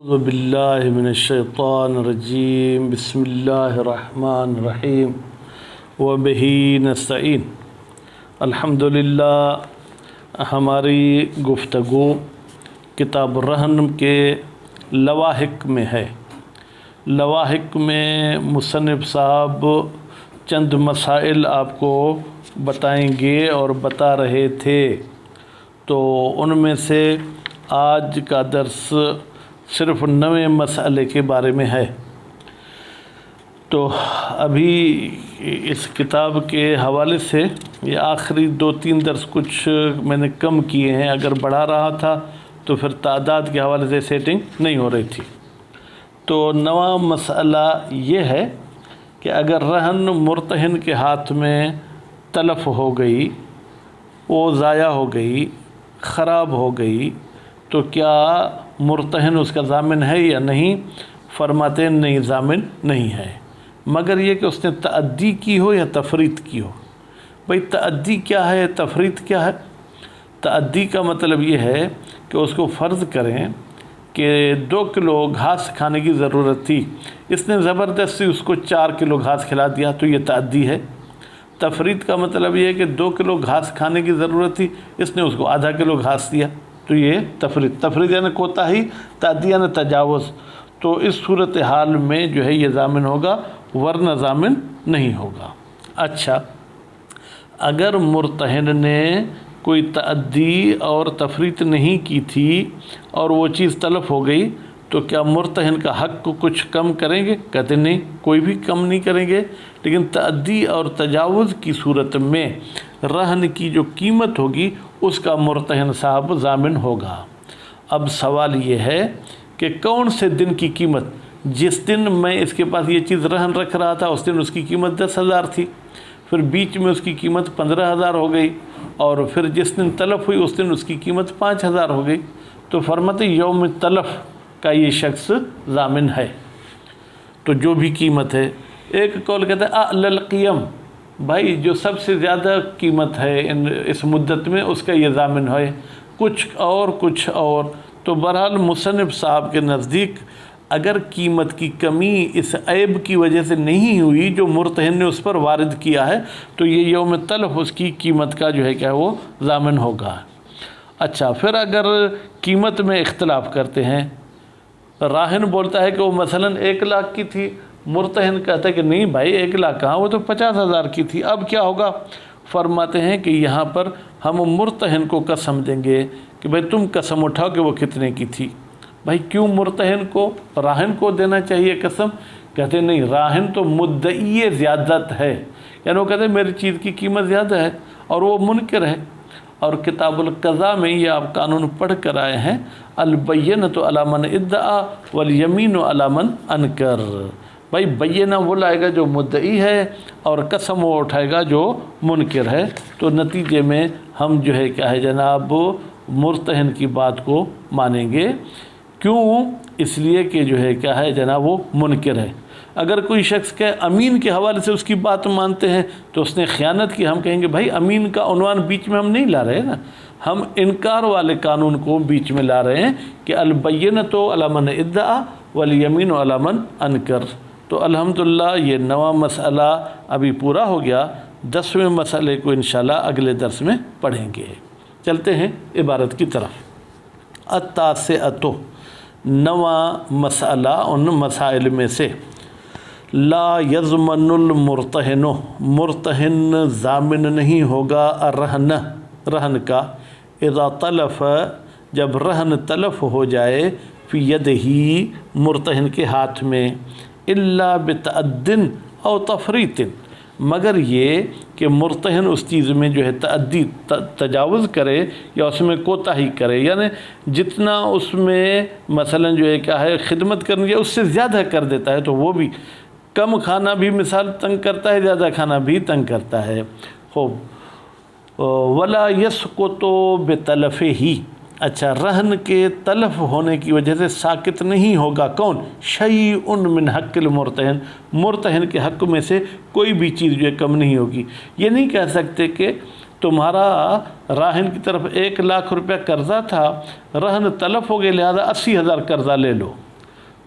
اعوذ باللہ من الشیطان الرجیم بسم اللہ الرحمن الرحیم وبہ نستعین۔ الحمدللہ، ہماری گفتگو کتاب الرہن کے لواحق میں ہے۔ لواحق میں مصنف صاحب چند مسائل آپ کو بتائیں گے اور بتا رہے تھے، تو ان میں سے آج کا درس صرف نویں مسئلے کے بارے میں ہے۔ تو ابھی اس کتاب کے حوالے سے یہ آخری 2-3 درس کچھ میں نے کم کیے ہیں، اگر بڑھا رہا تھا تو پھر تعداد کے حوالے سے سیٹنگ نہیں ہو رہی تھی۔ تو نواں مسئلہ یہ ہے کہ اگر رہن مرتہن کے ہاتھ میں تلف ہو گئی، وہ ضائع ہو گئی، خراب ہو گئی، تو کیا مرتہن اس کا ضامن ہے یا نہیں؟ فرماتے ہیں نہیں، ضامن نہیں ہے، مگر یہ کہ اس نے تعدی کی ہو یا تفریط کی ہو۔ بھئی تعدی کیا ہے، تفریط کیا ہے؟ تعدی کا مطلب یہ ہے کہ اس کو فرض کریں کہ 2 کلو گھاس کھانے کی ضرورت تھی، اس نے زبردستی اس کو 4 کلو گھاس کھلا دیا، تو یہ تعدی ہے۔ تفریط کا مطلب یہ ہے کہ 2 کلو گھاس کھانے کی ضرورت تھی، اس نے اس کو ½ کلو گھاس دیا، تو یہ تفریط یعنی کوتاہی، تعدی یعنی تجاوز۔ تو اس صورتحال میں جو ہے یہ ضامن ہوگا، ورنہ ضامن نہیں ہوگا۔ اچھا، اگر مرتہن نے کوئی تعدی اور تفریط نہیں کی تھی اور وہ چیز تلف ہو گئی، تو کیا مرتہن کا حق کو کچھ کم کریں گے؟ کہتے نہیں، کوئی بھی کم نہیں کریں گے، لیکن تعدی اور تجاوز کی صورت میں رہن کی جو قیمت ہوگی اس کا مرتہن صاحب ضامن ہوگا۔ اب سوال یہ ہے کہ کون سے دن کی قیمت؟ جس دن میں اس کے پاس یہ چیز رہن رکھ رہا تھا اس دن اس کی قیمت 10,000 تھی، پھر بیچ میں اس کی قیمت 15,000 ہو گئی، اور پھر جس دن تلف ہوئی اس دن اس کی قیمت 5,000 ہو گئی، تو فرماتے یوم تلف کا یہ شخص ضامن ہے۔ تو جو بھی قیمت ہے، ایک قول کہتا ہے اعلی القیم، بھائی جو سب سے زیادہ قیمت ہے اس مدت میں اس کا یہ ضامن ہے، کچھ اور۔ تو بہرحال مصنف صاحب کے نزدیک اگر قیمت کی کمی اس عیب کی وجہ سے نہیں ہوئی جو مرتہن نے اس پر وارد کیا ہے، تو یہ یوم تلف اس کی قیمت کا جو ہے کیا وہ ضامن ہوگا۔ اچھا، پھر اگر قیمت میں اختلاف کرتے ہیں، راہن بولتا ہے کہ وہ مثلا 1 لاکھ کی تھی، مرتہن کہتا ہے کہ نہیں بھائی 1 لاکھ کہاں، وہ تو 50,000 کی تھی، اب کیا ہوگا؟ فرماتے ہیں کہ یہاں پر ہم مرتہن کو قسم دیں گے کہ بھائی تم قسم اٹھاؤ کہ وہ کتنے کی تھی۔ بھائی کیوں مرتہن کو، راہن کو دینا چاہیے قسم؟ کہتے ہیں نہیں، راہن تو مدعی زیادت ہے، یعنی وہ کہتے ہیں میری چیز کی قیمت زیادہ ہے اور وہ منکر ہے۔ اور کتاب القضاء میں یہ آپ قانون پڑھ کر آئے ہیں، البینۃ علی من ادعا والیمین علی من انکر۔ بھائی بینہ وہ لائے گا جو مدعی ہے اور قسم وہ اٹھائے گا جو منکر ہے۔ تو نتیجے میں ہم جو ہے کیا ہے جناب مرتہن کی بات کو مانیں گے۔ کیوں؟ اس لیے کہ جو ہے کیا ہے جناب وہ منکر ہے۔ اگر کوئی شخص کہ امین کے حوالے سے اس کی بات مانتے ہیں تو اس نے خیانت کی، ہم کہیں گے بھائی امین کا عنوان بیچ میں ہم نہیں لا رہے نا، ہم انکار والے قانون کو بیچ میں لا رہے ہیں کہ البینۃ علی من ادعا والیمین علی من انکر۔ تو الحمدللہ یہ نواں مسئلہ ابھی پورا ہو گیا، 10ویں مسئلے کو انشاءاللہ اگلے درس میں پڑھیں گے۔ چلتے ہیں عبارت کی طرف۔ التاسعۃ، نواں مسئلہ ان مسائل میں سے، لا یضمن المرتہن، مرتہن ضامن نہیں ہوگا رہن کا، اذا تلف، جب رہن تلف ہو جائے، فی یدہ، مرتہن کے ہاتھ میں، الا بتعد او تفریط، مگر یہ کہ مرتہن اس چیز میں جو ہے تعدی تجاوز کرے یا اس میں کوتاہی کرے، یعنی جتنا اس میں مثلا جو ہے کیا ہے خدمت کرنی ہے اس سے زیادہ کر دیتا ہے، تو وہ بھی کم کھانا بھی مثال تنگ کرتا ہے، زیادہ کھانا بھی تنگ کرتا ہے۔ خوب، ولا یسقط بتلفہ، اچھا رہن کے تلف ہونے کی وجہ سے ساکت نہیں ہوگا کون؟ شیء من حق المرتہن، مرتہن کے حق میں سے کوئی بھی چیز جو ہے کم نہیں ہوگی۔ یہ نہیں کہہ سکتے کہ تمہارا راہن کی طرف 1 لاکھ روپیہ قرضہ تھا، رہن تلف ہو گئے لہذا 80,000 قرضہ لے لو،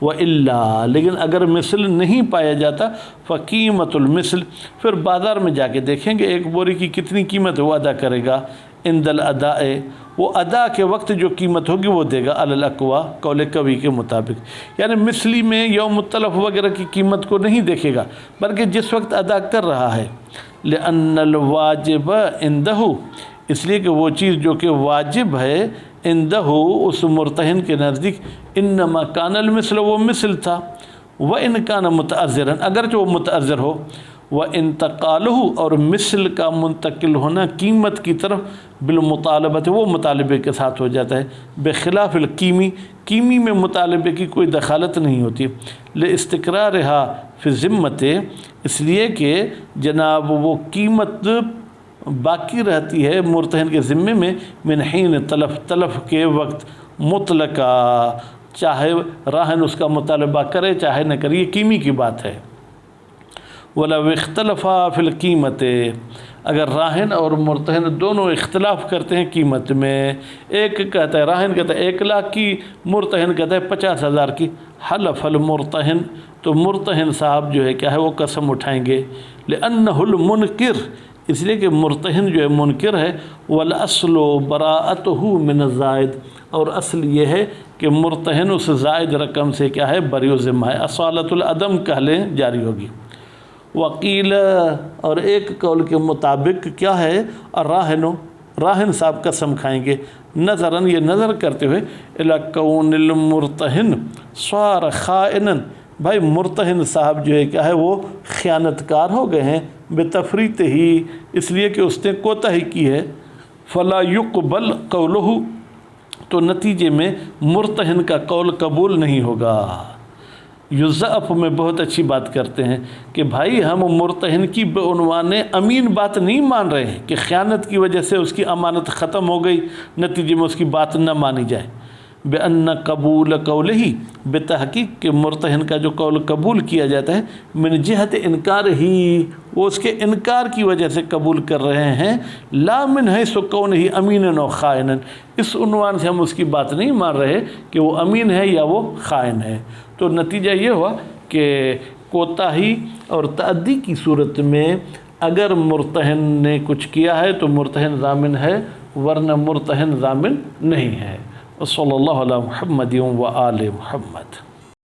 وَإِلَّا لیکن اگر مثل نہیں پایا جاتا فقیمت المثل، پھر بازار میں جا کے دیکھیں گے ایک بوری کی کتنی قیمت ہے، وہ ادا کرے گا، عند الاداء وہ ادا کے وقت جو قیمت ہوگی وہ دے گا، علی الاقوا قول قوی کے مطابق، یعنی مثلی میں یوم التلف وغیرہ کی قیمت کو نہیں دیکھے گا بلکہ جس وقت ادا کر رہا ہے، لأن الواجب عندہ اس لیے کہ وہ چیز جو کہ واجب ہے عندہ اس مرتہن کے نزدیک، انما کان المثل وہ مثل تھا، وَإِنْ كَانَ مُتَأَذِّرًا اگرچہ وہ متأذر ہو، وَإِنْتَقَالُهُ اور مثل کا منتقل ہونا قیمت کی طرف بالمطالبت وہ مطالبے کے ساتھ ہو جاتا ہے، بخلاف القیمی قیمی میں مطالبے کی کوئی دخالت نہیں ہوتی، لِاسْتِقْرَارِهَا فِي الذِّمَّةِ اس لیے کہ جناب وہ قیمت باقی رہتی ہے مرتہن کے ذمے میں، من حین تلف کے وقت، مطلقہ چاہے راہن اس کا مطالبہ کرے چاہے نہ کرے، یہ قیمی کی بات ہے۔ وَلَوْ اخْتَلَفَا فِي الْقِیمَةِ اگر راہن اور مرتہن دونوں اختلاف کرتے ہیں قیمت میں، ایک کہتا ہے راہن کہتا ہے 1 لاکھ کی، مرتہن کہتا ہے 50,000 کی، حلف المرتہن تو مرتہن صاحب جو ہے کیا ہے وہ قسم اٹھائیں گے، لِأَنَّهُ الْمُنْکِرُ اس لیے کہ مرتہن جو ہے منکر ہے، وَالْأَصْلُ بَرَاءَتُهُ مِنَ الزَّائِد اور اصل یہ ہے کہ مرتہن اس زائد رقم سے کیا ہے بری و ذمہ ہے، اصالت العدم کہہ لیں جاری ہوگی۔ وکیل اور ایک قول کے مطابق کیا ہے، راہن صاحب قسم کھائیں گے، نظراً یہ نظر کرتے ہوئے، الی کون المرتہن صار خائنا بھائی مرتہن صاحب جو ہے کیا ہے وہ خیانت کار ہو گئے ہیں، بتفریط ہی اس لیے کہ اس نے کوتاہی کی ہے، فلا یقبل قولہ تو نتیجے میں مرتہن کا قول قبول نہیں ہوگا۔ یضعف میں بہت اچھی بات کرتے ہیں کہ بھائی ہم مرتہن کی بعنوان امین بات نہیں مان رہے ہیں کہ خیانت کی وجہ سے اس کی امانت ختم ہو گئی، نتیجے میں اس کی بات نہ مانی جائے، بأن قبول قولہ بتحقیق کہ مرتہن کا جو قول قبول کیا جاتا ہے، من جہت انکار ہی وہ اس کے انکار کی وجہ سے قبول کر رہے ہیں، لا من حیث کونہ امینا و خائنا اس عنوان سے ہم اس کی بات نہیں مان رہے کہ وہ امین ہے یا وہ خائن ہے۔ تو نتیجہ یہ ہوا کہ کوتاہی اور تعدی کی صورت میں اگر مرتہن نے کچھ کیا ہے تو مرتہن ضامن ہے، ورنہ مرتہن ضامن نہیں ہے۔ صلی اللہ علیہ محمد و آل محمد۔